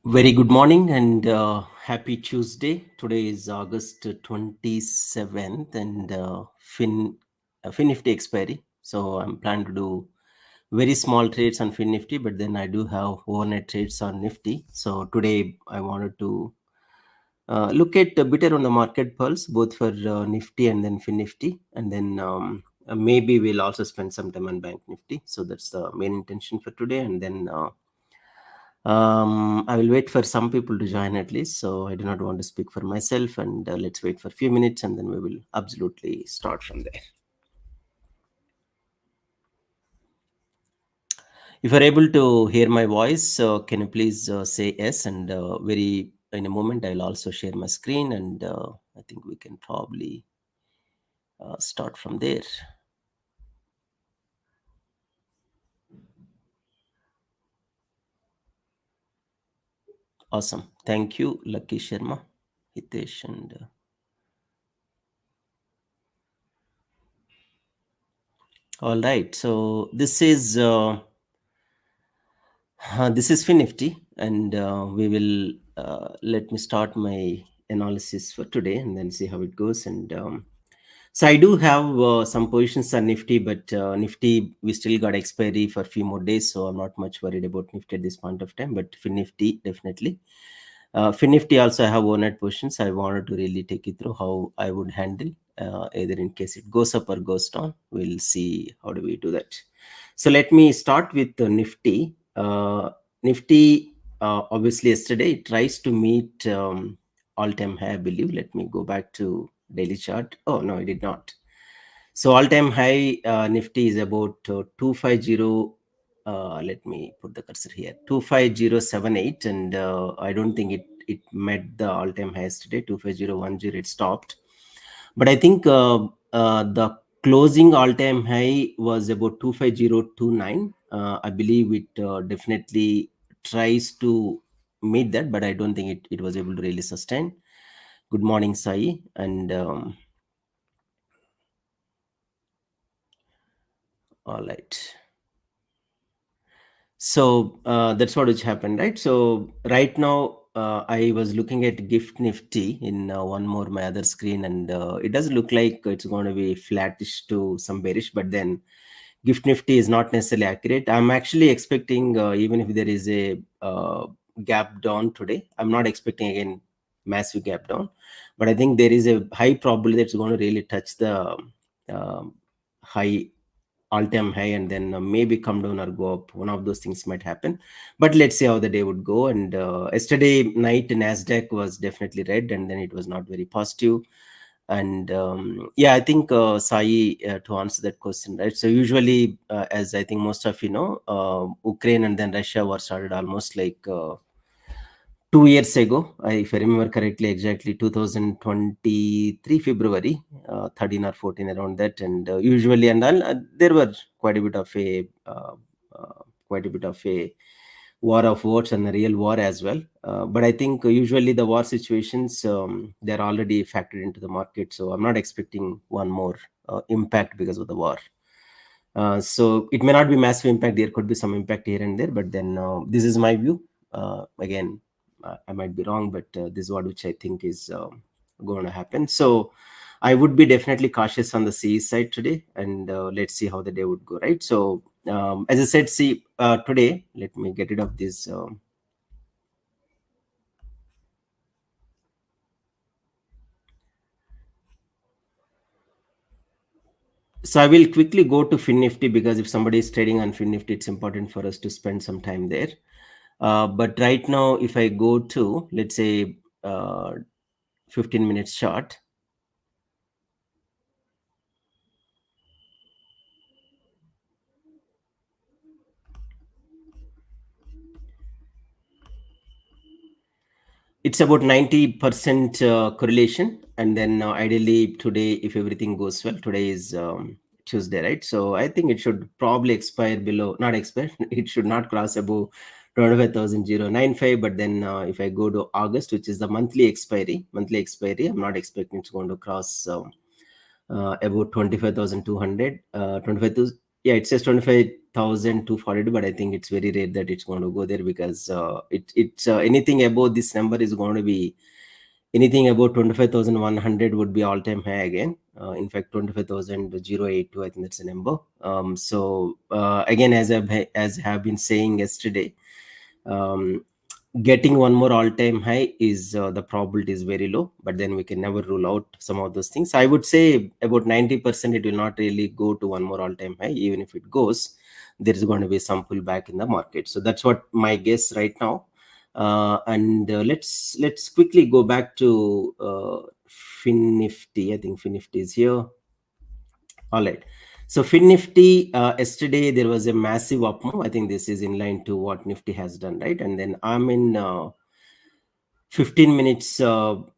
Very good morning and happy Tuesday. Today is August 27th and Fin Nifty expiry. So I'm planning to do very small trades on Fin Nifty, but then I do have overnight trades on Nifty. So today I wanted to look at a bit around the market pulse, both for Nifty and then Fin Nifty, and then maybe we'll also spend some time on Bank Nifty. So that's the main intention for today, and then. I will wait for some people to join at least, so I do not want to speak for myself, and let's wait for a few minutes and then we will absolutely start from there. If you're able to hear my voice, can you please say yes, and very in a moment I'll also share my screen, and I think we can probably start from there. Awesome. Thank you, Lucky Sharma, Hitesh, and all right. So this is Fin Nifty, and we will let me start my analysis for today and then see how it goes. And so I do have some positions on Nifty, but Nifty we still got expiry for a few more days, so I'm not much worried about Nifty at this point of time. But Fin Nifty definitely. Fin Nifty also I have overnight positions. I wanted to really take you through how I would handle either in case it goes up or goes down. We'll see how do we do that. So let me start with the Nifty. Nifty, obviously yesterday it tries to meet all-time high, I believe. Let me go back to daily chart. Oh no, it did not. So all-time high Nifty is about 250. Let me put the cursor here. 25078, and I don't think it met the all-time highs today. 25010, it stopped. But I think the closing all-time high was about 25029. I believe it definitely tries to meet that, but I don't think it was able to really sustain. Good morning, Sai. And all right. So that's what which happened, right? So right now I was looking at Gift Nifty in one more my other screen, and it does look like it's going to be flattish to some bearish, but then Gift Nifty is not necessarily accurate. I'm actually expecting even if there is a gap down today, I'm not expecting again massive gap down, but I think there is a high probability that it's going to really touch the high all-time high and then maybe come down or go up. One of those things might happen, but let's see how the day would go. And yesterday night Nasdaq was definitely red, and then it was not very positive. And yeah, I think Sai, to answer that question, right? So usually as I think most of you know, Ukraine and then Russia were started almost like 2 years ago, if I remember correctly, exactly 2023 February 13 or 14, around that. And usually, and all, there were quite a bit of a quite a bit of a war of words and a real war as well. But I think usually the war situations they're already factored into the market, so I'm not expecting one more impact because of the war. So it may not be massive impact. There could be some impact here and there, but then this is my view. Again, I might be wrong, but this is what which I think is going to happen. So I would be definitely cautious on the CE side today, and let's see how the day would go. Right. So as I said, see today. Let me get rid of this. So I will quickly go to Fin Nifty, because if somebody is trading on Fin Nifty, it's important for us to spend some time there. But right now, if I go to, let's say, 15 minutes chart, it's about 90% correlation. And then ideally today, if everything goes well, today is Tuesday, right? So I think it should probably expire below, not expire, it should not cross above 25,095. But then if I go to August, which is the monthly expiry, I'm not expecting it's going to cross about 25,200, yeah, it says 25,240, but I think it's very rare that it's going to go there, because it's anything above this number is going to be, anything about 25,100 would be all-time high again. In fact, 25,082, I think that's the number. So again, as I have been saying yesterday, um, getting one more all-time high is, the probability is very low, but then we can never rule out some of those things. I would say about 90% it will not really go to one more all-time high. Even if it goes, there is going to be some pullback in the market. So that's what my guess right now. And let's quickly go back to Fin Nifty. I think Fin Nifty is here. All right. So Fin Nifty, yesterday there was a massive up move. I think this is in line to what Nifty has done, right? And then I'm in 15 minutes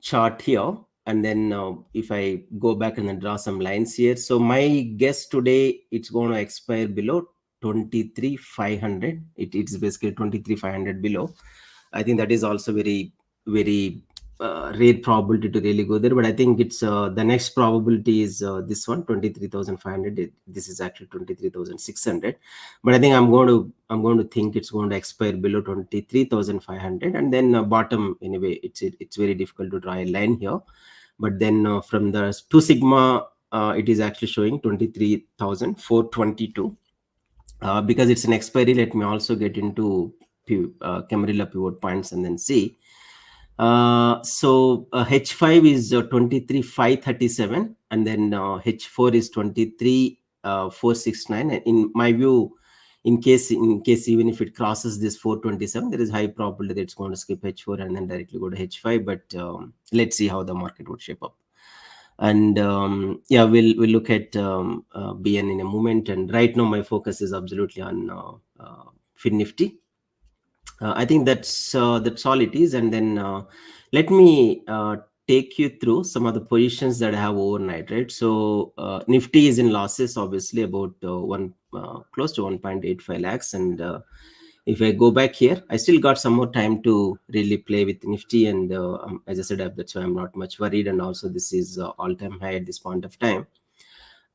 chart here. And then if I go back and then draw some lines here. So my guess today, it's going to expire below 23,500. It's basically 23,500 below. I think that is also very, very rare probability to really go there. But I think it's the next probability is this one, 23,500. This is actually 23,600. But I think I'm going to think it's going to expire below 23,500, and then bottom anyway. It's very difficult to draw a line here. But then from the 2 sigma, it is actually showing 23,422. Because it's an expiry, let me also get into Camarilla pivot points and then see. So H5 is 23,537, and then H4 is 23,469. And in my view, in case even if it crosses this 427, there is high probability that it's going to skip H4 and then directly go to H5. But let's see how the market would shape up. And yeah, we'll look at BN in a moment. And right now my focus is absolutely on Fin Nifty. I think that's all it is. And then let me take you through some of the positions that I have overnight, right? So Nifty is in losses, obviously, about close to 1.85 lakhs. And if I go back here, I still got some more time to really play with Nifty. And as I said, that's why I'm not much worried. And also, this is all-time high at this point of time.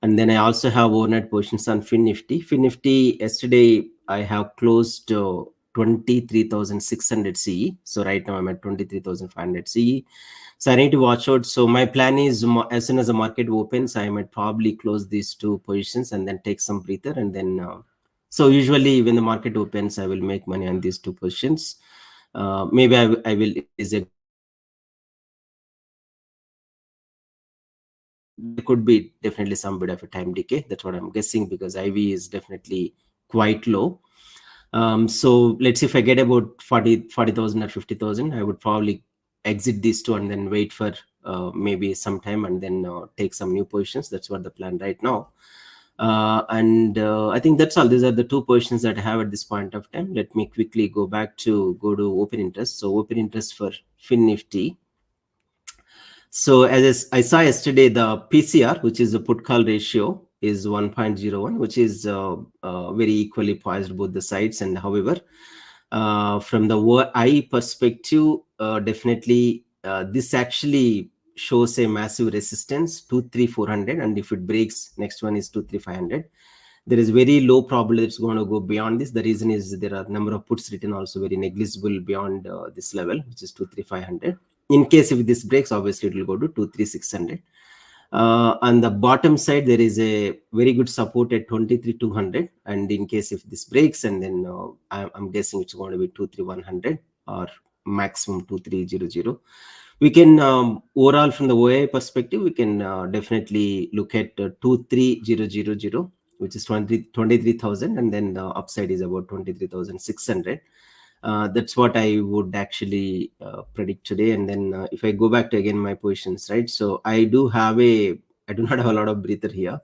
And then I also have overnight positions on Fin Nifty. Fin Nifty, yesterday I have closed 23,600 CE. So right now I'm at 23,500 CE. So I need to watch out. So my plan is, as soon as the market opens, I might probably close these 2 positions and then take some breather. And then, so usually when the market opens, I will make money on these 2 positions. Maybe I will, it is a, there could be definitely some bit of a time decay. That's what I'm guessing, because IV is definitely quite low. So let's see, if I get about 40,000 or 50,000, I would probably exit these 2 and then wait for maybe some time and then take some new positions. That's what the plan right now. And I think that's all. These are the 2 positions that I have at this point of time. Let me quickly go to open interest. So open interest for Fin Nifty. So as I saw yesterday, the PCR, which is the put call ratio, is 1.01, which is very equally poised both the sides. And however, from the OI perspective, definitely this actually shows a massive resistance, 23,400, and if it breaks, next one is 23,500. There is very low probability it's going to go beyond this. The reason is there are a number of puts written also very negligible beyond this level, which is 23,500. In case if this breaks, obviously it will go to 23,600. On the bottom side, there is a very good support at 23,200. And in case if this breaks, and then I'm guessing it's going to be 23,100 or maximum 23,000. We can, overall from the OI perspective, we can definitely look at 23,000, which is 23,000. And then the upside is about 23,600. That's what I would actually predict today. And then if I go back to again my positions, right? So I do not have a lot of breather here.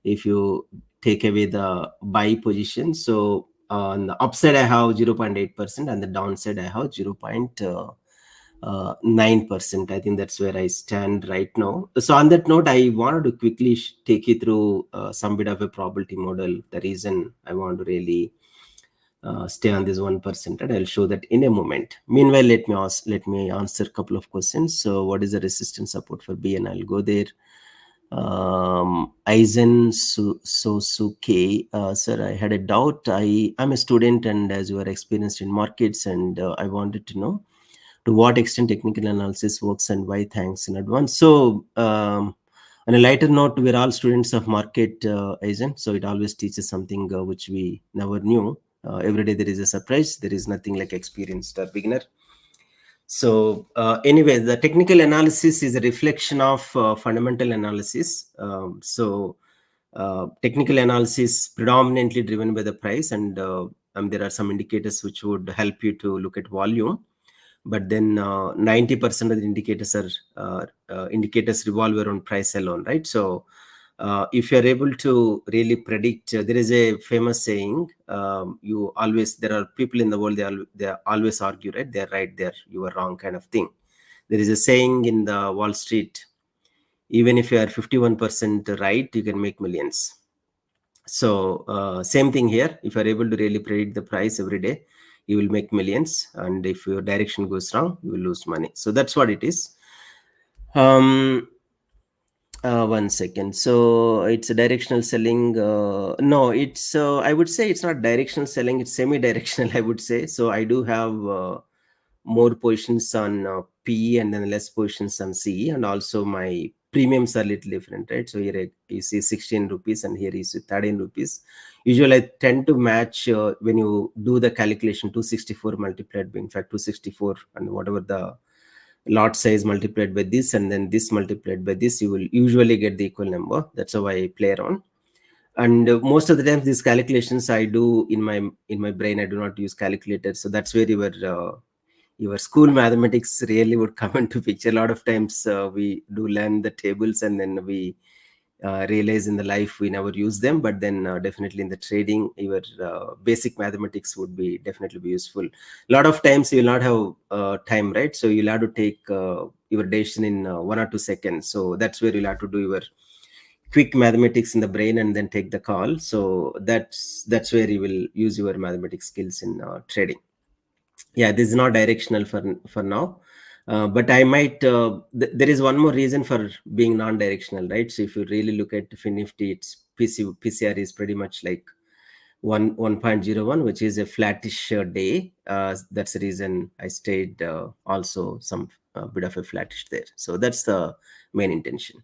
If you take away the buy position, so on the upside I have 0.8%, and the downside I have 0.9%. I think that's where I stand right now. So on that note, I wanted to quickly take you through some bit of a probability model. The reason I want to really stay on this 1%, and I'll show that in a moment. Meanwhile, let me answer a couple of questions. So what is the resistance support for B? And I'll go there. Aizen Sosuke, sir, I had a doubt. I'm a student, and as you are experienced in markets, and I wanted to know to what extent technical analysis works and why. Thanks in advance. So, on a lighter note, we're all students of market, Aizen. So it always teaches something which we never knew. Every day there is a surprise. There is nothing like experienced or beginner. So anyway, the technical analysis is a reflection of fundamental analysis. Technical analysis predominantly driven by the price, and there are some indicators which would help you to look at volume. But then 90% of the indicators are indicators revolve around price alone, right? So if you're able to really predict, there is a famous saying, there are people in the world, they always argue, right? They're right, you are wrong, kind of thing. There is a saying in the Wall Street, even if you are 51% right, you can make millions. So same thing here. If you're able to really predict the price every day, you will make millions. And if your direction goes wrong, you will lose money. So that's what it is. One second. So it's a directional selling. No, it's I would say it's not directional selling. It's semi-directional, I would say. So I do have more positions on PE and then less positions on CE, and also my premiums are a little different, right? So here you see 16 rupees and here you see 13 rupees. Usually I tend to match when you do the calculation 264 multiplied by, in fact, 264 and whatever the lot size multiplied by this and then this multiplied by this, you will usually get the equal number. That's how I play around. And most of the times these calculations I do in my brain. I do not use calculators. So that's where your school mathematics really would come into picture. A lot of times we do learn the tables and then we realize in the life we never use them, but then definitely in the trading, your basic mathematics would be definitely be useful. A lot of times you will not have time, right? So you'll have to take your decision in 1 or 2 seconds. So that's where you'll have to do your quick mathematics in the brain and then take the call. So that's where you will use your mathematics skills in trading. Yeah, this is not directional for now. But I might there is one more reason for being non-directional, right? So if you really look at Nifty, its PCR is pretty much like 1.01, which is a flattish day. That's the reason I stayed also some bit of a flattish there. So that's the main intention.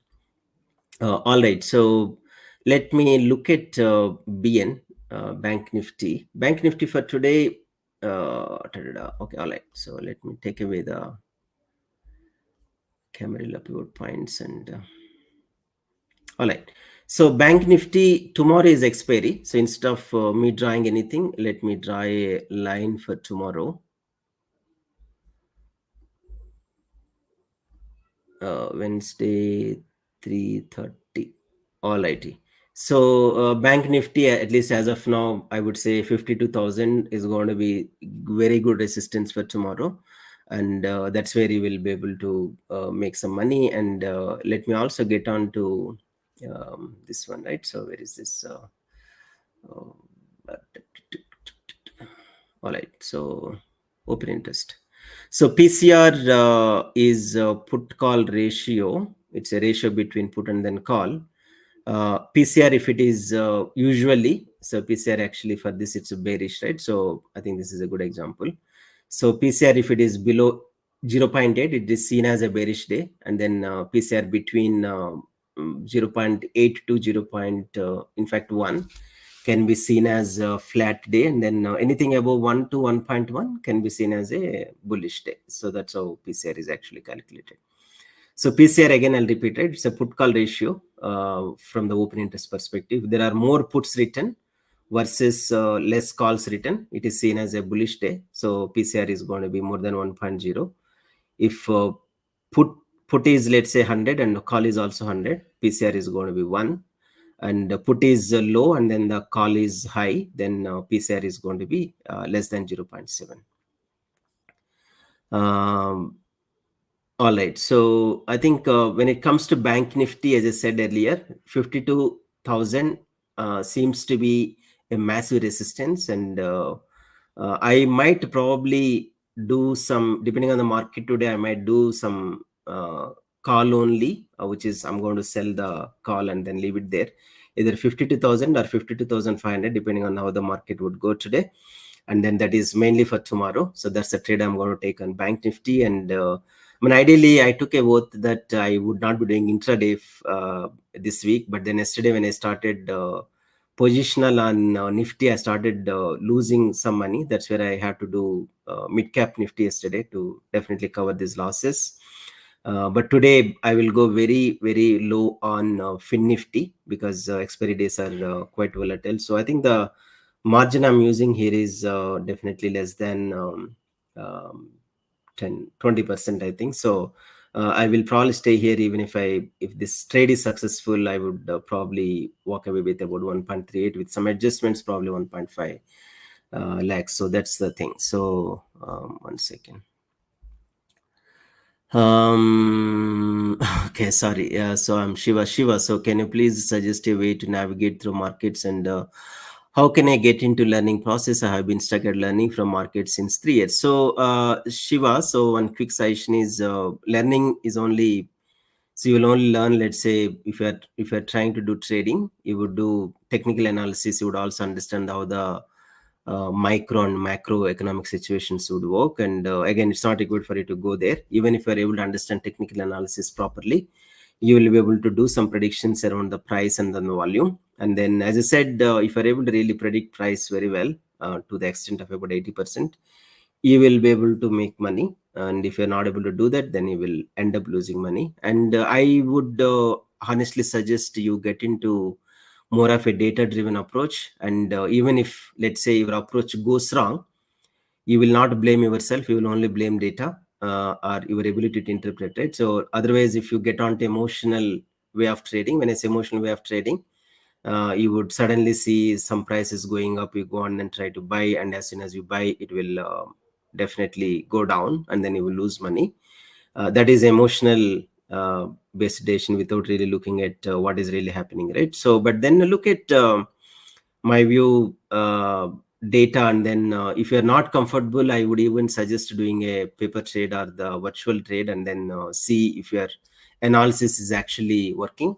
All right, so let me look at BN, Bank Nifty. Bank Nifty for today. Okay, all right. So let me take away the Camarilla pivot points and all right. So Bank Nifty tomorrow is expiry. So instead of me drawing anything, let me draw a line for tomorrow. Wednesday 3:30. All righty. So Bank Nifty, at least as of now, I would say 52,000 is going to be very good resistance for tomorrow. And that's where you will be able to make some money. And let me also get on to this one, right? So where is this? Uh, all right. So open interest. So PCR is put call ratio. It's a ratio between put and then call. PCR, if it is usually, so PCR actually for this, it's a bearish, right? So I think this is a good example. So PCR, if it is below 0.8, it is seen as a bearish day. And then PCR between 0.8 to 0. In fact, 1 can be seen as a flat day. And then anything above 1 to 1.1 can be seen as a bullish day. So that's how PCR is actually calculated. So PCR, again, I'll repeat it. It's a put call ratio from the open interest perspective. There are more puts written versus less calls written. It is seen as a bullish day. So PCR is going to be more than 1.0. If put is, let's say, 100 and call is also 100, PCR is going to be 1. And put is low and then the call is high, then PCR is going to be less than 0.7. All right. So I think when it comes to Bank Nifty, as I said earlier, 52,000 seems to be a massive resistance. And I might probably do some, depending on the market today, I might do some call only, which is I'm going to sell the call and then leave it there, either 52,000 or 52,500, depending on how the market would go today. And then that is mainly for tomorrow. So that's the trade I'm going to take on Bank Nifty. And I mean, ideally, I took a oath that I would not be doing intraday this week. But then yesterday, when I started positional on Nifty, I started losing some money. That's where I had to do mid cap Nifty yesterday to definitely cover these losses. But today I will go very, very low on Fin Nifty because expiry days are quite volatile. So I think the margin I'm using here is definitely less than 10-20%, I think. So I will probably stay here. Even if this trade is successful, I would probably walk away with about 1.38, with some adjustments, probably 1.5 lakhs. So that's the thing. So 1 second. Okay, sorry. So I'm Shiva. So can you please suggest a way to navigate through markets, and how can I get into learning process? I have been stuck at learning from markets since 3 years. So Shiva, so one quick suggestion is learning is only, so you will only learn, let's say, if you're trying to do trading, you would do technical analysis. You would also understand how the micro and macroeconomic situations would work. And again, it's not good for you to go there. Even if you're able to understand technical analysis properly, you will be able to do some predictions around the price and then the volume. And then, as I said, if you're able to really predict price very well, to the extent of about 80%, you will be able to make money. And if you're not able to do that, then you will end up losing money. And I would honestly suggest you get into more of a data driven approach. And even if, let's say, your approach goes wrong, you will not blame yourself, you will only blame data or your ability to interpret it. So otherwise, if you get onto emotional way of trading, when I say emotional way of trading, you would suddenly see some prices going up, you go on and try to buy, and as soon as you buy, it will definitely go down, and then you will lose money. That is emotional based decision without really looking at what is really happening, right? So but then look at my view data, and then if you're not comfortable, I would even suggest doing a paper trade or the virtual trade, and then see if your analysis is actually working.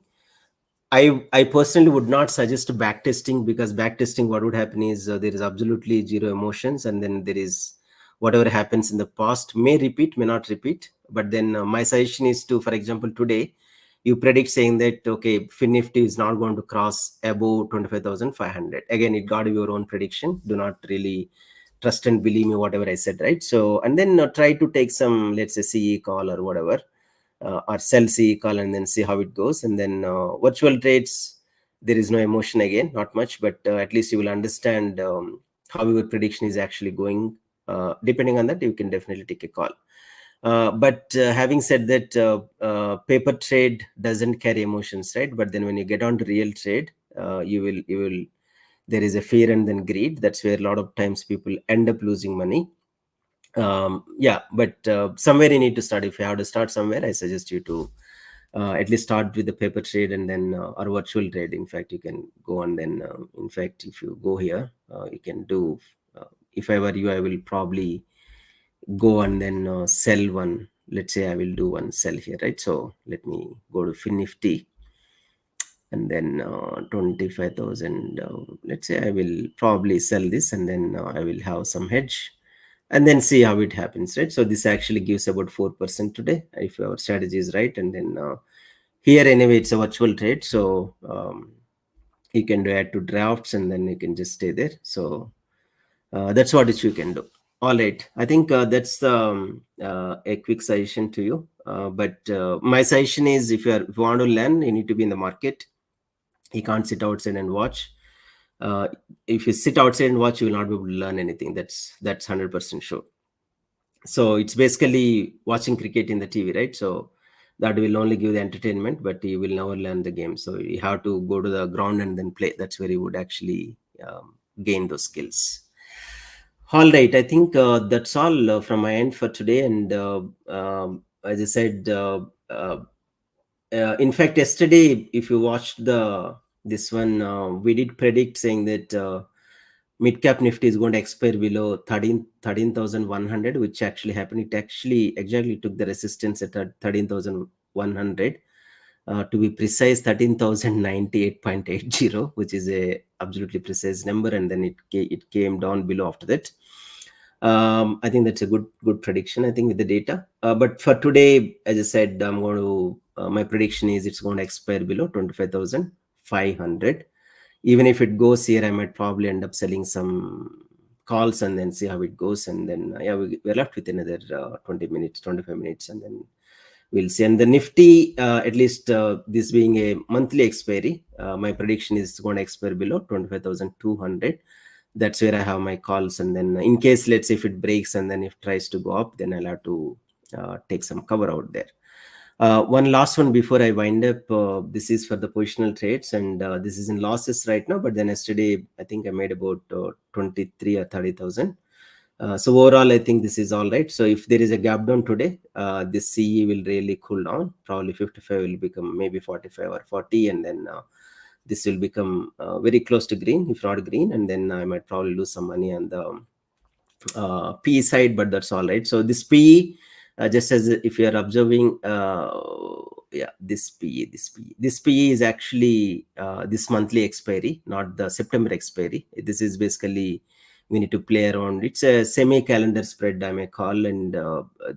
I personally would not suggest backtesting, because backtesting, what would happen is there is absolutely zero emotions, and then there is whatever happens in the past may repeat, may not repeat. But then my suggestion is to, for example, today you predict saying that okay, Fin Nifty is not going to cross above 25,500. Again, it got your own prediction. Do not really trust and believe me whatever I said, right? So and then try to take some, let's say, CE call or whatever, or sell CE call, and then see how it goes. And then virtual trades, there is no emotion, again, not much, but at least you will understand how your prediction is actually going. Depending on that, you can definitely take a call. But having said that, paper trade doesn't carry emotions, right? But then when you get on to real trade, you will there is a fear and then greed. That's where a lot of times people end up losing money. Yeah, but somewhere you need to start. If you have to start somewhere, I suggest you to at least start with the paper trade, and then or virtual trade. In fact, you can go, and then in fact, if you go here, you can do, if I were you, I will probably go and then sell one. Let's say I will do one sell here, right? So let me go to Fin Nifty, and then 25,000. Let's say I will probably sell this, and then I will have some hedge, and then see how it happens, right? So this actually gives about 4% today, if our strategy is right. And then here, anyway, it's a virtual trade, so you can do add to drafts, and then you can just stay there. So that's what you can do. All right, I think that's a quick suggestion to you. But my suggestion is, if you want to learn, you need to be in the market. You can't sit outside and watch. If you sit outside and watch, you will not be able to learn anything. That's 100% sure. So it's basically watching cricket in the TV, right? So that will only give the entertainment, but you will never learn the game. So you have to go to the ground and then play. That's where you would actually gain those skills. All right, I think that's all from my end for today. And as I said, in fact, yesterday, if you watched this one, we did predict saying that mid cap Nifty is going to expire below 13,100, which actually happened. It actually exactly took the resistance at 13,000. 100. To be precise, 13,098.80, which is a absolutely precise number, and then it came down below after that. I think that's a good prediction, I think, with the data. But for today, as I said, I'm going to my prediction is it's going to expire below 25,500. Even if it goes here, I might probably end up selling some calls and then see how it goes. And then yeah, we're left with another 20 minutes, 25 minutes, and then we'll see. And the Nifty, at least this being a monthly expiry, my prediction is going to expire below 25,200. That's where I have my calls. And then in case, let's say if it breaks and then if it tries to go up, then I'll have to take some cover out there. One last one before I wind up. This is for the positional trades, and this is in losses right now. But then yesterday, I think I made about 23 or 30,000. So overall, I think this is all right. So if there is a gap down today, this CE will really cool down. Probably 55 will become maybe 45 or 40, and then this will become very close to green, if not green, and then I might probably lose some money on the PE side, but that's all right. So this PE, just as if you are observing, yeah, this PE is actually this monthly expiry, not the September expiry. This is basically we need to play around. It's a semi-calendar spread, I may call, and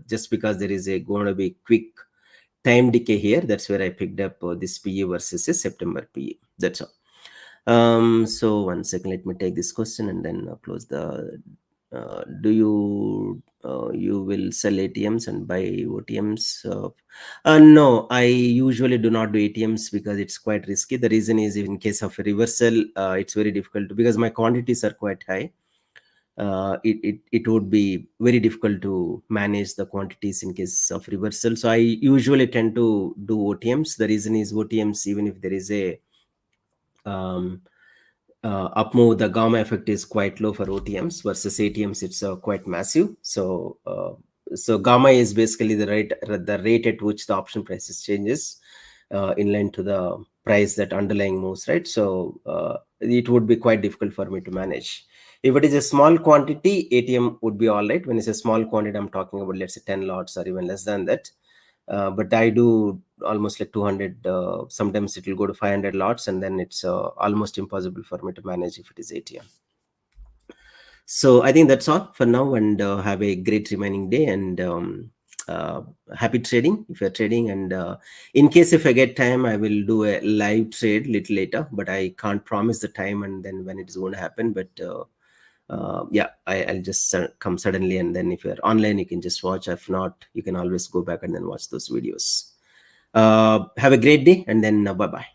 just because there is going to be quick time decay here, that's where I picked up this PE versus a September PE. That's all. So 1 second, let me take this question and then close the. Do you will sell ATMs and buy OTMs? No, I usually do not do ATMs because it's quite risky. The reason is in case of a reversal, it's very difficult because my quantities are quite high. It would be very difficult to manage the quantities in case of reversal. So I usually tend to do OTMs. The reason is OTMs, even if there is a up move, the gamma effect is quite low for OTMs versus ATMs. It's quite massive. So so gamma is basically the rate at which the option prices changes in line to the price that underlying moves, right? So it would be quite difficult for me to manage. If it is a small quantity, ATM would be all right. When it's a small quantity, I'm talking about, let's say 10 lots or even less than that. But I do almost like 200. Sometimes it will go to 500 lots, and then it's almost impossible for me to manage if it is ATM. So I think that's all for now, and have a great remaining day, and happy trading if you're trading. And in case if I get time, I will do a live trade little later, but I can't promise the time and then when it is going to happen. But yeah, I'll just come suddenly, and then if you're online, you can just watch. If not, you can always go back and then watch those videos. Have a great day, and then bye bye.